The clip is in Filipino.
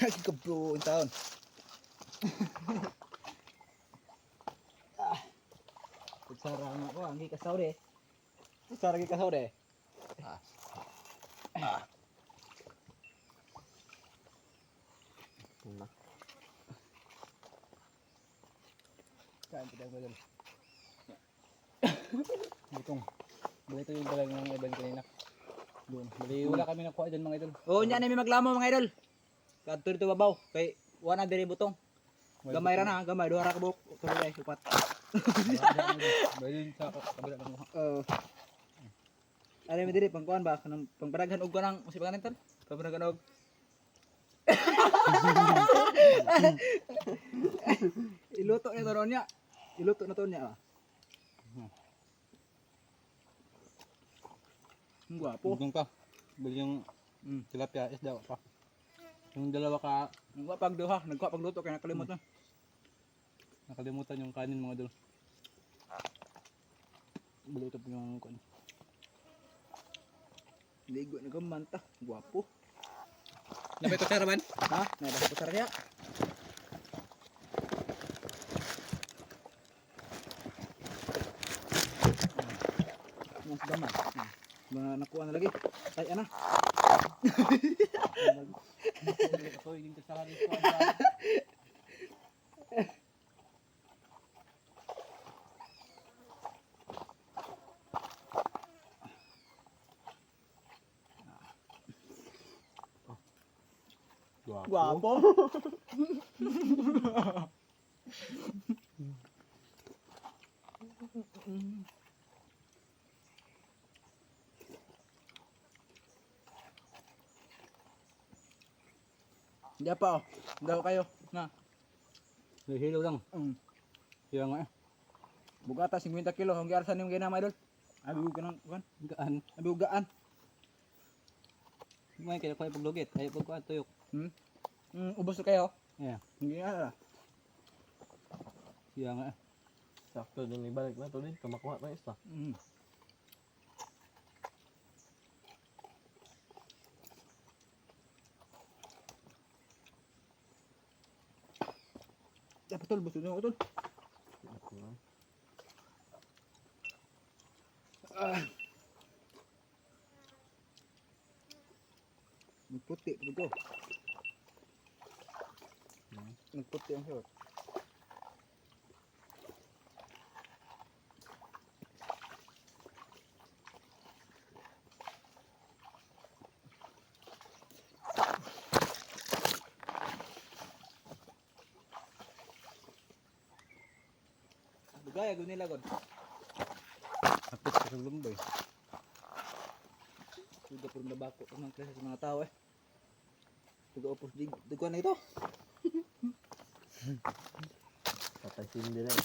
Kabro yung taon. Kutsara nga ko, ang kasaw de. Kutsara kasaw de. Kain kita mo dun. Butong. Balito yung dalag ng ibang kanina. Doon. Bali wala kami nakuha dyan mga idol. Oo, niyan may maglamo mga idol. Kadto dito babaw. Kay wala diri butong. Gamay ra na, gamay. Duha ra ka buok. Tuloy ay supat. Balin sa kabila ng muha. Ano mi diri pangkuan ba kanang pangpadaghan og kanang usi pa kanin ton? Pangpadaghan og. Iluto ni toron niya. Iluto na to niya. Ang gwapo. Bugong ka. Bili yung tilapia isda pa. Yung dalawa ka, Nagwa pag duha, nagwa pag luto kaya nakalimot na. nakalimutan yung kanin mga idol. Baluto pa yung kanin. Ligo na gamanta, gwapo. Lapit ko saraban? Ha? Nada ko sarya. Mas gamay. Mga nakuha na lagi. Ay ana. Ito yung kasaharin ko. Gwapo. Hindi pa oh. Daw kayo. Na. Hilo lang. Kaya nga eh. Bugata 50 kilo. Ang giarsan yung ginama idol. Abig ka ng kuan. Gaan. Abig gaan. May kaya ko ipaglugit. Ay pagkuhan tuyok. Ubos na kayo. Yeah. Hindi nga. Kaya nga eh. Sakto din ibalik na to din. Kamakuha pa isa. Dapat tol, busog na ako tol. Nagputi ko. Nagputi ang short. Gaya guni lagon. Kapit ka sa lumboy. Sudah pun nabako ng klase sa mga tao eh. Tugo-opos dig. Dugo na ito. Patay sindi lang.